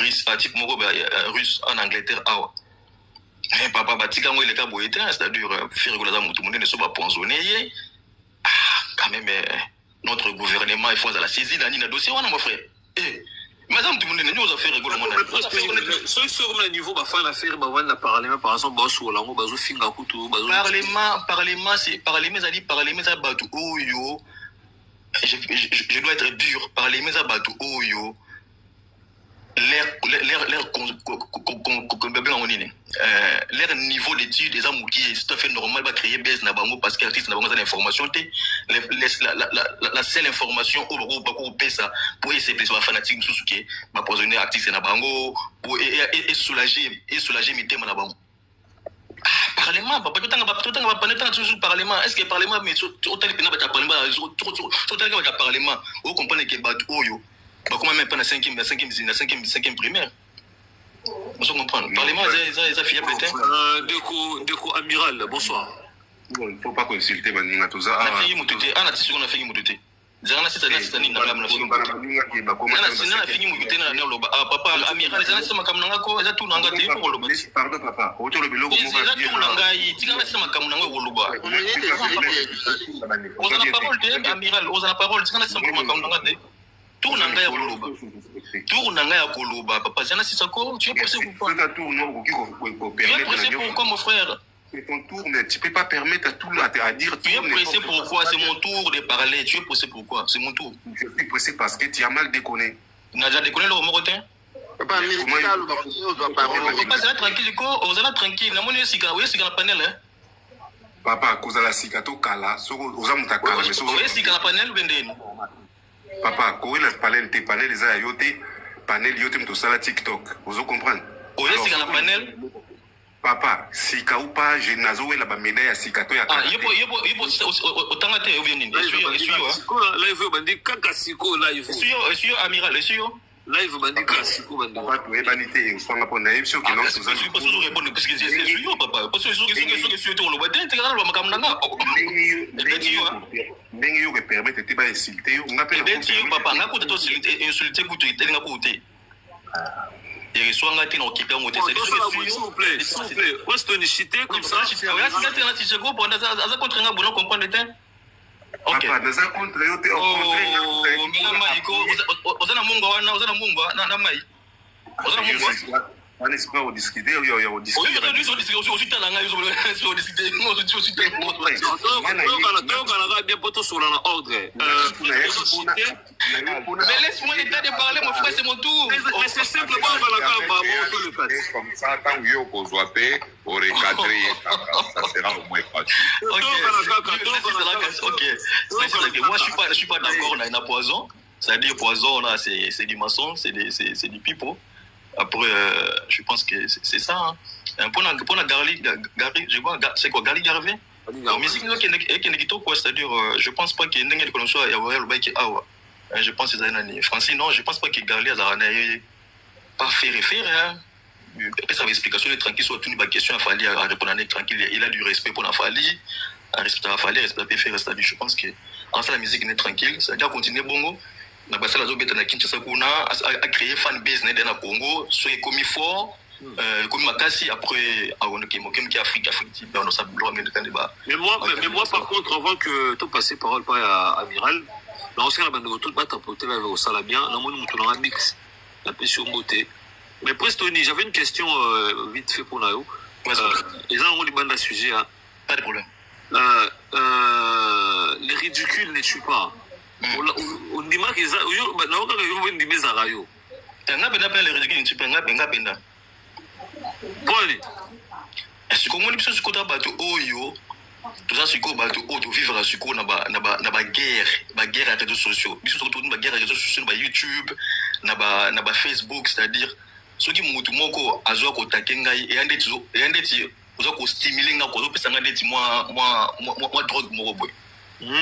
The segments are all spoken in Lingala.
russe type moko russe en Angleterre awa mais papa batika ngo eleka boye c'est-à-dire faire rigola za mutu munene so ba ponzonner quand même notre gouvernement il faut la saisie dans le dossier mon frère madame tout le monde nous a fait rigoler mon sur le niveau ba faire l'affaire ba wana parlement par exemple ba so la ngo ba zo finga kutu ba zo parlement c'est parlement za batu oyo je dois être dur parlement za batu oyo leur niveau d'études des amours qui est tout à fait normal va créer baisse na bango parce que l'artiste n'a pas d'information la seule information au groupe pour ça pour essayer de faire fanatique sous qui ma poisonner artiste na bango pour et soulager mes thèmes na bango parlement papa tout va parler toujours parlement est-ce que parlement mais autant que na parlement tout parlement vous comprenez que bat oyo comment même pas la cinquième primaire on se comprend parlement ça fiable peut-être Deko amiral bonsoir bon il faut pas consulter maninga tout ça na fini mututé ana tisi on a fini mututé zana c'est ni na na fini na fini mututé na na loba papa amiral zana sema kamna ngako za tu nanga te ko loba pardon papa oto lobi logo mo za tu nanga yi tika sema kamna ngako ko loba on a la parole de amiral on a la parole tika sema kamna ngako te tout nanga ya koloba papa zana sisako tu es pressé pourquoi mon frère c'est ton tour mais tu peux pas permettre à tout à dire tu es pressé pourquoi c'est mon tour de parler tu es pressé pourquoi c'est mon tour je suis pressé parce que tu as mal déconné n'a déjà déconné le morotin papa médical papa c'est tranquille on est tranquille na moni sika na panel hein papa cause la sikato kala soko ozamuta kala mais soko sika na panel bendeni papa ko la panel za yote panel yote mto sala TikTok vous comprenez c'est na panel papa sika ou pas je nazo la ba médaille ya sikato ya kala yebo otanga te yo bien live bandi kaka siko live suyo amiral suyo live bandi kaka siko bandi watu ebanité swanga pona yebso ki non vous allez pas toujours répondre parce que c'est suyo papa parce que suyo te lo batin te kana lo makamnanga ndenge yo permettre te ba insulter yo ngapela papa ngako te to insulter kutu itenga kutu et soit ngati na okipa ngote c'est s'il vous plaît est-ce que ni cité comme ça ouais c'est là si je go pour ça contre nga bon comprendre le temps OK papa ça contre yo te oh mama iko ozana mungu wana na mai ozana mungu on espère au discuter yo discuter oui il y a discuter aussi talanga yo discuter non aussi bien poto sur la ordre mais laisse-moi le temps de parler mon frère c'est mon tour mais c'est simplement comme ça tant yo kozwape au recadrer ça sera au moins facile OK moi je suis pas d'accord là il poison c'est-à-dire poison là c'est du maçon c'est du pipeau. Après, je pense que c'est ça. Pour la Gary, je vois, c'est quoi, Gary Garvey? Musique, c'est-à-dire, je pense pas qu'il y ait une connexion à le bac Awa. Je pense que c'est une année. Français, non, je pense pas que Gary a pas fait référence. Après, ça va explication de tranquille sur toute une question à Fali, à répondre à tranquille. Il a du respect pour la Fali, à respecter la Fali, respecter faire, c'est-à-dire, je pense que en ça, la musique est tranquille, c'est-à-dire continuer bongo. Na basala zobeta na Kinshasa kuna a créé fan base na Congo soit comme fort comme makasi après on qui Afrique dans sa blog de débat mais moi par contre avant que tout passer parole pas à amiral là on sait la bande tout battre pour télé au salabien na moni mutu na mix la pression beauté mais Prestoni j'avais une question vite fait pour Nayo ils ont les bandes à sujet pas de problème les ridicules ne tuent pas on dit que ça yo na oka yo ndi mezara yo nga benda pe le ridicule ntipe nga benda Poli est-ce que moi biso sikota bato oyo toza siko bato oyo to vivre siko na ba guerre à réseaux sociaux biso to ba guerre à réseaux sociaux ba YouTube na ba Facebook c'est-à-dire soki mutu moko azwa ko takenga et andeti ozo ko stimuler nga ko pesa nga ndeti moi drogue moko boy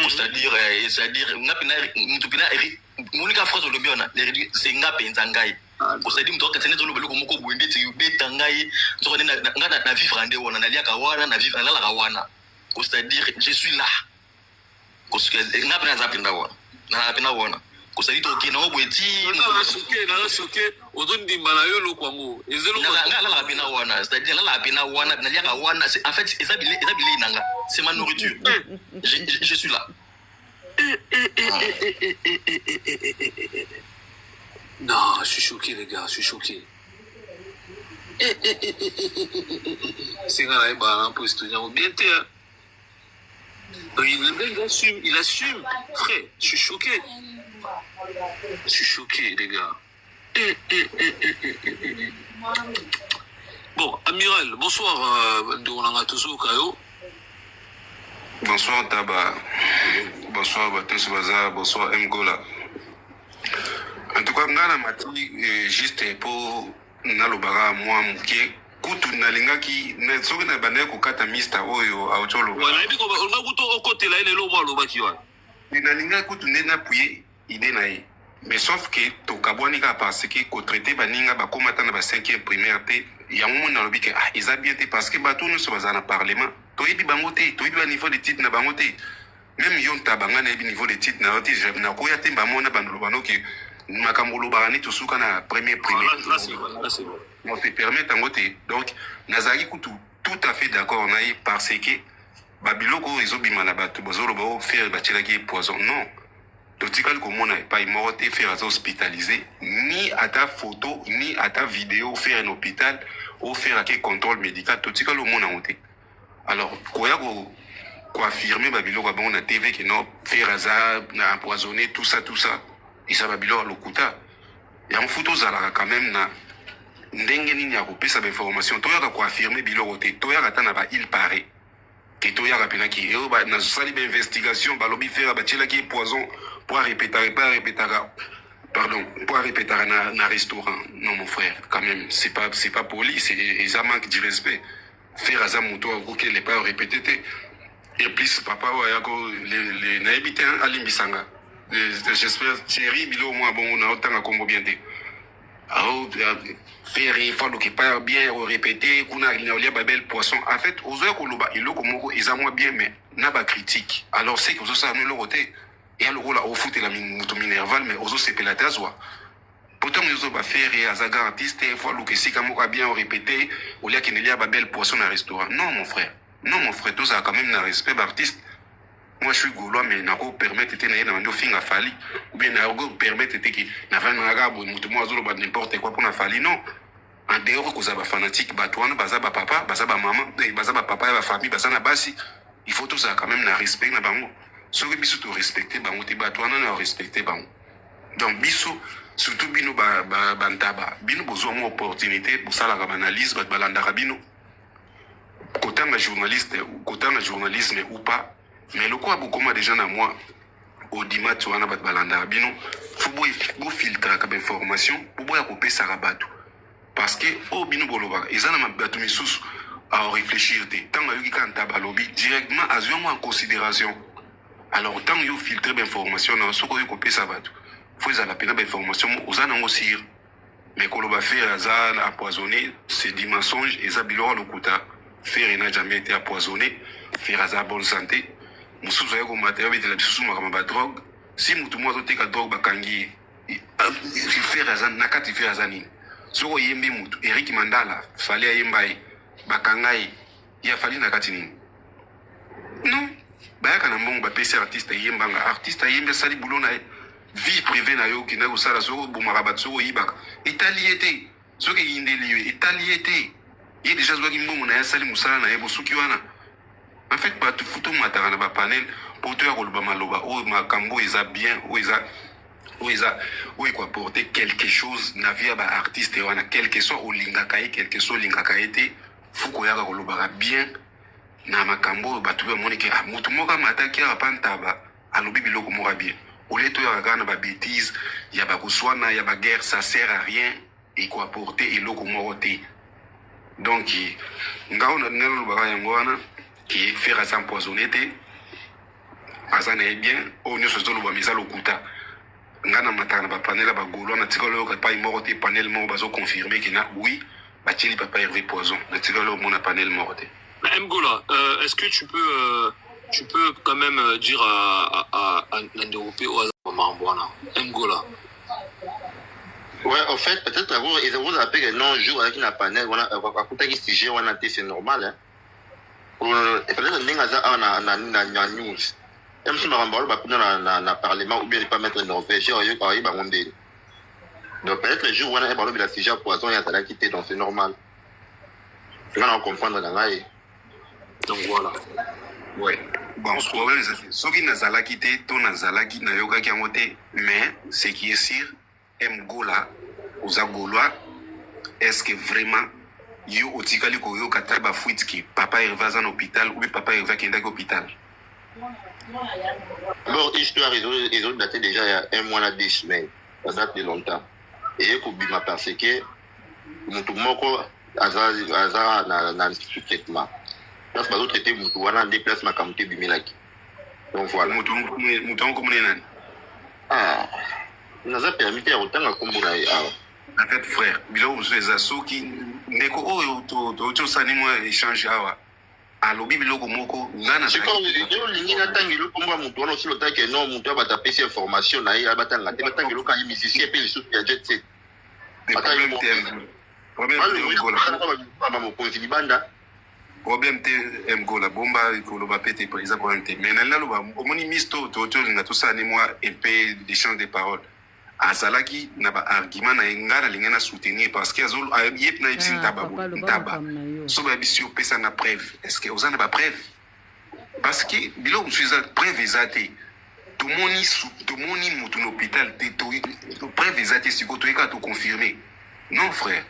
c'est-à-dire monika phrase au lobby c'est nga penza ngai c'est-à-dire mto ka tsenezo lobelo moko bwende ti beta ngai to na vivre ande wana na liaka wana na vivre na la wana c'est-à-dire je suis là parce que nga pena zapenda wana na pena wana kosali to okena o boeti nanga choqué ozondimba na yo eloko yango nga la pena wana c'est-à-dire la pena wana naliaka wana en fait eza bilei nanga c'est ma nourriture je suis là. Non, je suis choqué les gars, je suis choqué. C'est un peu bien. Il assume, frère, je suis choqué. Je suis choqué, les gars. Bon, Amiral, bonsoir, bonsoir Taba, bonsoir Batus Baza, bonsoir Mgola. En tout cas, ngana mati juste pour nalobara moi muke kutu nalingaki na soki na bande kokata mista oyo aucholo. Wala biko on kuto okote la ene lo mo lobaki wa. Nalinga kutu nena puye idée na ye. Mais sauf que to kabwani ka parce que ko traiter baninga ba komata na ba 5e primaire te ya mo na lobi ke ah ils a bien te parce que bato nous sommes dans parlement. To yebi bangote, to yebi niveau de titre na bangote. Même yon tabanga na yebi niveau de titre na oti na ko ya te ba mona bandolo banoki makambolo barani to suka na premier. Là c'est bon. On te permet tangote. Donc nazaki kutu tout à fait d'accord na ye parce que babiloko ezobima na bato bozolo ba faire bachelaki poison. Non. Totikal komona pas morte faire hospitalisé ni à ta photo ni à ta vidéo faire un hôpital ou faire un contrôle médical totikal au monde monté. Alors quoi affirmer babilo ba bon na TV que non faire hasard na empoisonner tout ça et ça babilo lokuta et en photo zala quand même na ndenge nini ya kopesa ba information to ya ko affirmer bilo côté to ya tana ba il paraît que to ya pena ki e ba na sali ba investigation ba lobi faire ba tchela ki poison pour répéter na restaurant. Non mon frère, quand même c'est pas poli, c'est ça manque de respect. Faire à ça moto OK les pas répéter et plus papa les naibité alimbisanga. J'espère chérie bilo moi bon on a autant à combo bien té. Faire il faut que pas bien répéter kuna il babel poisson. En fait aux heures koloba il komoko ils a moins bien mais na ba critique. Alors c'est que ça nous le côté et alors là au foot la mutu minerval mais aux autres c'est pelatazwa. Pourtant nous on va faire et azaga artiste il faut que si comme bien répéter au lieu qu'il y a babel poisson dans restaurant. Non mon frère tout ça quand même un respect d'artiste. Moi je suis gaulois mais n'a pas permettre de tenir dans finga fali ou bien n'a pas permettre de que n'a pas ngabo mutu moi zolo ba n'importe quoi pour na fali non. En dehors que ça va fanatique batouana baza ba papa baza ba maman baza ba papa ba famille baza na basi il faut tout ça quand même un respect na bango. Soki biso to respecter bango te batouana na respecter bango. Donc biso surtout bino bantaba bino besoin une opportunité pour ça la analyse balanda bino kotanga journalisme ou pas mais le quoi beaucoup de gens à moi au dimanche wana balanda bino faut beau filtrer comme information pour boya couper ça rabato parce que au bino boloba ezana mabato misusu à réfléchir tant que quand balobi directement azion en considération. Alors tant que vous filtrez l'information dans ce que vous coupez ça bato faut la peine d'information aux an aussi mais qu'on va faire hasard empoisonné c'est du mensonge et ça bilora le kuta faire n'a jamais été empoisonné faire hasard bonne santé musu zoya ko matériel de la bisu ma drogue si mutu mo zote ka drogue bakangi faire hasard nakati faire hasard ni so yembi mutu Eric Mandala fallait yembai bakangai ya fallait nakati ni non bayaka na mbongo bapesi artiste yemba sali boulot na vie privée na yo kina usala so bomaka bato so yibaka italiété so ke yindeli italiété il déjà zo ki mbongo na ya sali musala na yebo suki wana en fait bato futo mataka na ba panel pour te roloba maloba o makambo eza bien o quoi porter quelque chose na via ba artiste wana quelque soit o lingaka e quelque soit lingaka ete fuko ya roloba bien na makambo bato be monike mutu moka mataki ya pantaba alobi biloko moka bien. Au lieu de regarder des bêtises, il y a des il y a des guerres, ça sert à rien et quoi apporter et l'eau comme morté. Donc, on a qui fait s'empoisonner, azana est bien, on ne se donne pas mis à l'okuta. On a un panel à Bagolo, on a tiré le pas morté, panel mort, bazo confirmé qu'il a oui, Bachili papa Hervé poison. On a tiré le panel morté. Mgola, est-ce que tu peux tu peux quand même dire à l'Européen au hasard Marambouana, Ngola. Ouais, en fait, peut-être ils ont appelé non jour avec une panel, on a écouté ce sujet, on a dit c'est normal. Hein. Peut-être que na news. Même si Marambouana va prendre na parlement ou bien ne pas mettre Norvège, il y a Bangonde. Donc peut-être le jour où on a parlé de la sujet poison, il y a ça qui était donc c'est normal. On va comprendre dans la. Donc voilà. Ouais. Bon, ce problème, c'est ce qui n'a pas quitté, ton n'a pas quitté, n'a pas quitté, mais ce qui est sûr, Ngola, aux Agolois, est-ce que vraiment, yo au Tikali ko yo kata ba fuite qui papa est revenu en hôpital ou papa est revenu à l'hôpital? Bon, histoire, ils ont daté déjà il y a 1 mois à 10 semaines. Ça date de longtemps. Et il faut bien parce que tout le monde a un traitement. Parce que l'autre était un déplacement comme tu as dit. Donc voilà. Mouton comme les nains. Ah, nous a permis de autant de combo. En fait, frère, bilo vous les assos qui neko o sani moi échange awa. Alobi bilo komoko ngana. C'est comme les gens qui le combo mouton aussi le temps que non mouton va taper ces informations là il va batanga. Tu batanga le quand il musicien puis les sous jet set. Problème te Ngola bomba ikoloba pete par exemple problème te mais là lo moni misto to na tout ça ni moi épée d'échange de paroles azalaki na ba argument na ngara lingana soutenir parce que azol yep na ipsin taba so ba bisio pesa na preuve est-ce que ozana ba preuve parce que bilo usuza preuve ezate tout moni mutu no hôpital te to preuve ezate siko to eka to confirmer non frère.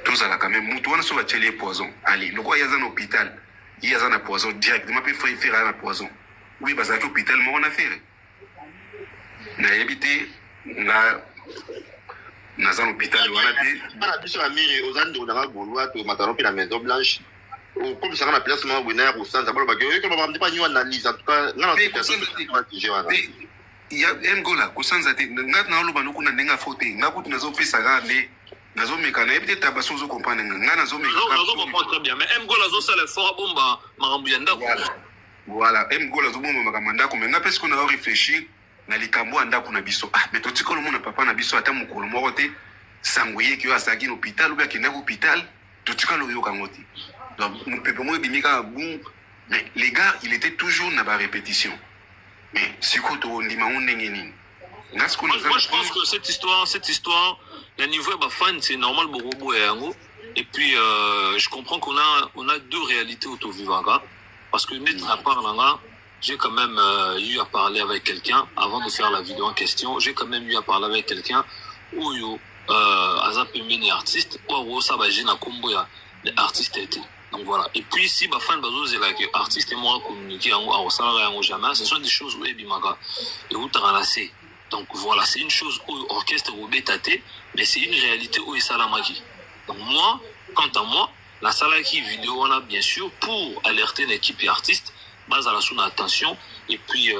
Tout ça là quand même, mouton sur la poison. Allez, le quoi il y a un hôpital, il y a un poison directement, puis il faut faire un poison. Oui, parce que l'hôpital, moi on a fait. On a habité, on a un hôpital, on a fait. On a pu se ramener aux Andes, on a Gaulois, au Mataron, puis la Maison Blanche. Comme ça, on a place, moi, on a au centre, ça va le pas une analyse. En tout cas, non, il y a un gola, au sens de n'a le banou qu'on a n'a fauté, n'a pas de fait ça garder. Nazo mekana peut-être tabasso zo comprendre nga nazo mekana nazo comprendre très bien mais Ngola zo sala fort bomba marambuyanda voilà Ngola zo bomba makamanda ko menga parce qu'on a réfléchi na likambo anda kuna biso ah mais to tikolo mona papa na biso ata mukolo moko te sangoye ki asaki na hôpital ou bien kina hôpital to tikolo yo kangoti donc mon peuple mo bimika bon mais les gars il était toujours na ba répétition mais siko to ndima ondengeni moi je pense que cette histoire le niveau de fan c'est normal beaucoup et puis je comprends qu'on a deux réalités autour du Vivanga parce que net à part là j'ai quand même eu à parler avec quelqu'un avant de faire la vidéo en question j'ai quand même eu à parler avec quelqu'un où azapemeni artiste ou ça va j'ai na combo ya artiste été donc voilà et puis si ba fan bazo zela que artiste et moi communiquer en salaire en jamais ce sont des choses où ebimaga et où t'as donc voilà, c'est une chose où orchestre ou bétaté, mais c'est une réalité où est salamaki. Donc moi, quant à moi, la salaki vidéo on a bien sûr pour alerter l'équipe et artiste, base à la sous attention et puis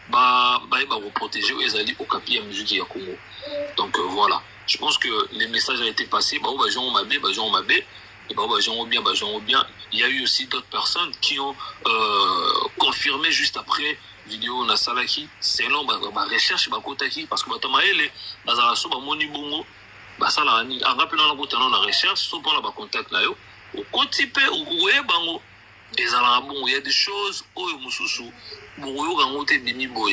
vous protéger aux alliés au capi à musique et à Congo. Donc voilà, je pense que les messages ont été passés, bien. Il y a eu aussi d'autres personnes qui ont confirmé juste après vidéo na salaki selon ba recherche ba kotaki parce que batamaele bazala so ba moni bongo basala ni angapena na kotana na recherche so pona ba contact na yo au kotipe ou bango ezala bon il y a des choses oyo mususu bo yo gango te bimi boy